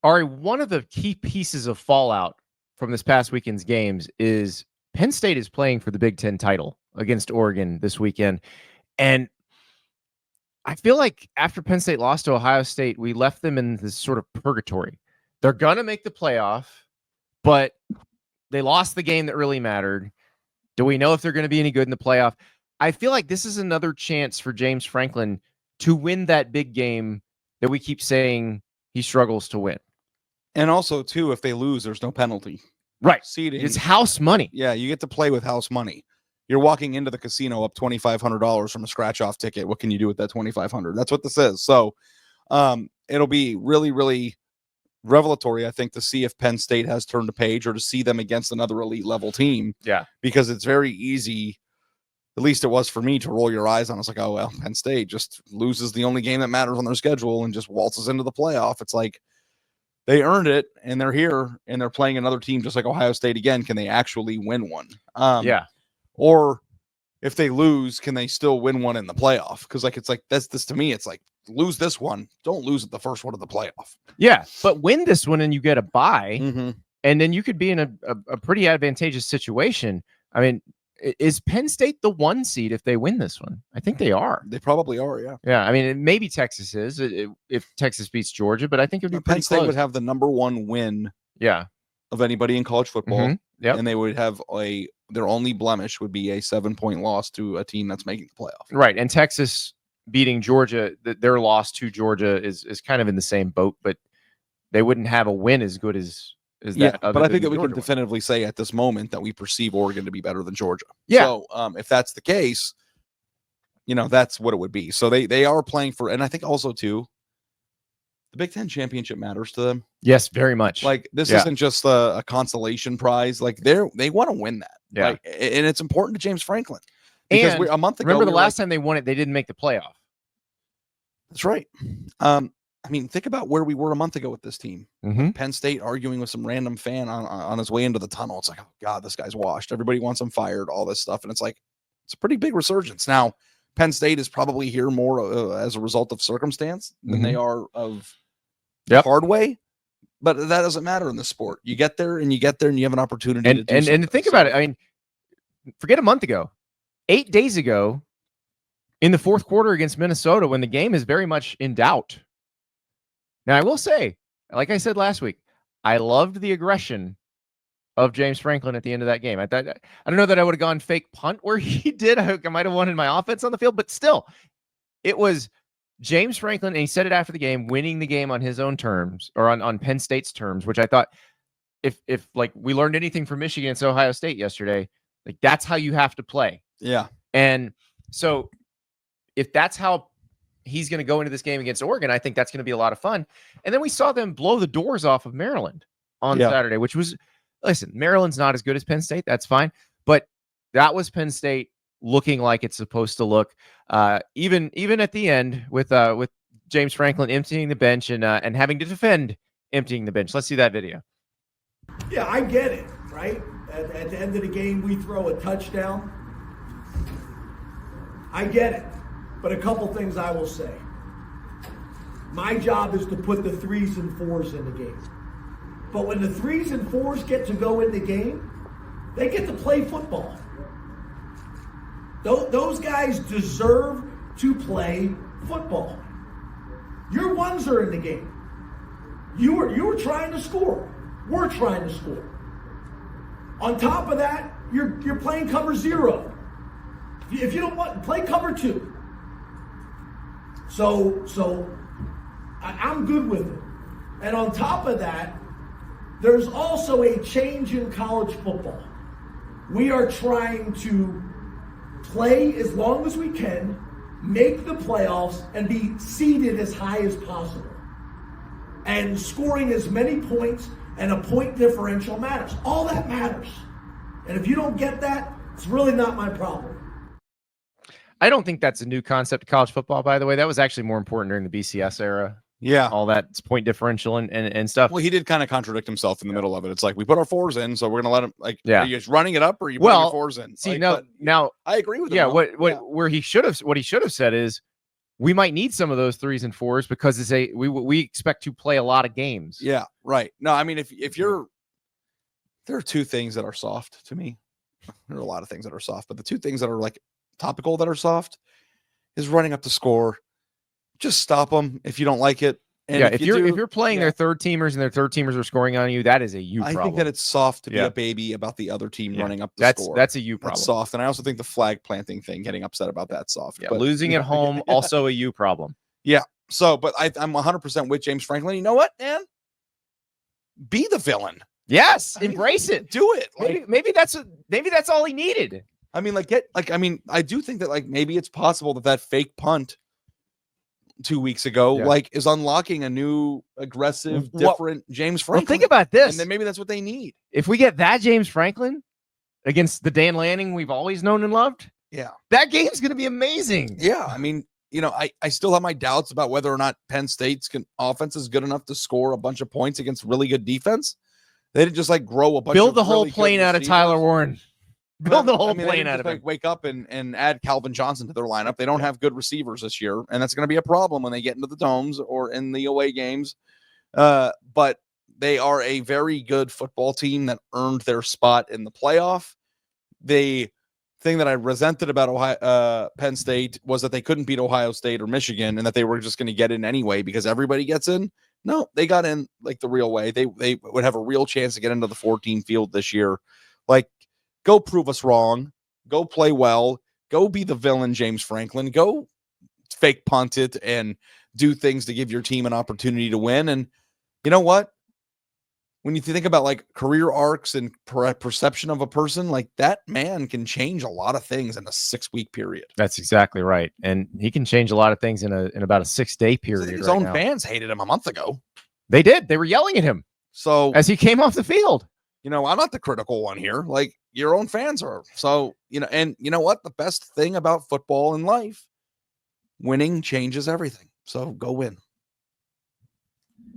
Ari, one of the key pieces of fallout from this past weekend's games is Penn State is playing for the Big Ten title against Oregon this weekend. And I feel like after Penn State lost to Ohio State, we left them in this sort of purgatory. They're going to make the playoff, but they lost the game that really mattered. Do we know if they're going to be any good in the playoff? I feel like this is another chance for James Franklin to win that big game that we keep saying he struggles to win. And also, too, if they lose, there's no penalty. Right. Seating. It's house money. Yeah, you get to play with house money. You're walking into the casino up $2,500 from a scratch-off ticket. What can you do with that $2,500? That's what this is. So it'll be really, really revelatory, I think, to see if Penn State has turned a page or to see them against another elite-level team. Yeah. Because it's very easy, at least it was for me, to roll your eyes on. It's like, oh, well, Penn State just loses the only game that matters on their schedule and just waltzes into the playoff. It's like, they earned it, and they're here, and they're playing another team just like Ohio State again. Can they actually win one? Yeah. Or if they lose, can they still win one in the playoff? Because it's like this to me, it's like, lose this one. Don't lose at the first one of the playoff. Yeah, but win this one and you get a bye, Mm-hmm. and then you could be in a pretty advantageous situation. I mean, is Penn State the 1 seed if they win this one? I think they are. They probably are, yeah. Yeah, I mean, maybe Texas is if Texas beats Georgia, but I think it would be Penn pretty State close. would have the number 1 win of anybody in college football. Mm-hmm. Yep. And they would have their only blemish would be a 7-point loss to a team that's making the playoff. Right, and Texas beating Georgia, their loss to Georgia is kind of in the same boat, but they wouldn't have a win as good as that. But I think that we can definitively say at this moment that we perceive Oregon to be better than Georgia. Yeah. So if that's the case, that's what it would be. So they are playing for, and I think also too, the Big Ten championship matters to them. Yes, very much. Like this isn't just a consolation prize. Like they want to win that. Yeah. And it's important to James Franklin because and a month ago. Remember the last time they won it, they didn't make the playoff. That's right. I mean, think about where we were a month ago with this team. Mm-hmm. Penn State arguing with some random fan on his way into the tunnel. It's like, oh God, this guy's washed. Everybody wants him fired, all this stuff. And it's like, it's a pretty big resurgence. Now, Penn State is probably here more as a result of circumstance than they are of the hard way. But that doesn't matter in the sport. You get there and you have an opportunity to do something. And think about it. I mean, forget a month ago. 8 days ago, in the fourth quarter against Minnesota, when the game is very much in doubt. Now, I will say, like I said last week, I loved the aggression of James Franklin at the end of that game. I don't know that I would have gone fake punt where he did. I might have wanted my offense on the field, but still, it was James Franklin, and he said it after the game, winning the game on his own terms, or on Penn State's terms, which I thought, if like we learned anything from Michigan and Ohio State yesterday, like that's how you have to play. Yeah. And so if that's how he's going to go into this game against Oregon, I think that's going to be a lot of fun. And then we saw them blow the doors off of Maryland on Saturday, which was, listen, Maryland's not as good as Penn State. That's fine. But that was Penn State looking like it's supposed to look, even at the end with James Franklin emptying the bench and having to defend emptying the bench. Let's see that video. Yeah, I get it, right? At the end of the game, we throw a touchdown. I get it. But a couple things I will say. My job is to put the 3s and 4s in the game. But when the 3s and 4s get to go in the game, they get to play football. Those guys deserve to play football. Your 1s are in the game. You were trying to score. We're trying to score. On top of that, you're playing cover 0. If you don't want, play cover 2. So I'm good with it. And on top of that, there's also a change in college football. We are trying to play as long as we can, make the playoffs, and be seeded as high as possible. And scoring as many points and a point differential matters. All that matters. And if you don't get that, it's really not my problem. I don't think that's a new concept of college football, by the way. That was actually more important during the BCS era. Yeah. All that point differential and stuff. Well, he did kind of contradict himself in the middle of it. It's like, we put our 4s in, so we're going to let him, like, yeah. Are you just running it up or are you putting your 4s in? See, like, now I agree with him. Yeah, what he should have said is, we might need some of those 3s and 4s because we expect to play a lot of games. Yeah, right. No, I mean, if you're, there are 2 things that are soft to me. There are a lot of things that are soft, but the 2 things that are like topical that are soft is running up the score. Just stop them if you don't like it. And if you're playing their third teamers and their third teamers are scoring on you, that is a you problem. I think that it's soft to be a baby about the other team running up the score. That's a you problem. That's soft. And I also think the flag planting thing, getting upset about that, soft. Yeah, but, losing at home, also a you problem. Yeah. So, but I'm 100% with James Franklin. You know what, man? Be the villain. Yes, embrace it. Do it. Maybe that's all he needed. I mean, I do think that maybe it's possible that fake punt 2 weeks ago is unlocking a new aggressive, different James Franklin. Well, think about this. And then maybe that's what they need. If we get that James Franklin against the Dan Lanning we've always known and loved, that game's going to be amazing. Yeah, I mean, I still have my doubts about whether or not Penn State's offense is good enough to score a bunch of points against really good defense. They didn't just grow a bunch. Build of the whole really plane out of Tyler Warren. Build the whole plane out of him. Wake up and add Calvin Johnson to their lineup. They don't have good receivers this year, and that's going to be a problem when they get into the domes or in the away games. But they are a very good football team that earned their spot in the playoff. The thing that I resented about Penn State was that they couldn't beat Ohio State or Michigan, and that they were just going to get in anyway because everybody gets in. No, they got in the real way. They would have a real chance to get into the 14 field this year. Go prove us wrong. Go play well. Go be the villain, James Franklin. Go fake punt it and do things to give your team an opportunity to win. And you know what? When you think about career arcs and perception of a person, that man can change a lot of things in a 6-week period. That's exactly right. And he can change a lot of things in about a 6-day period. His own fans hated him a month ago. They did. They were yelling at him. So as he came off the field. I'm not the critical one here. Your own fans are. So, and you know what? The best thing about football in life, winning changes everything. So go win.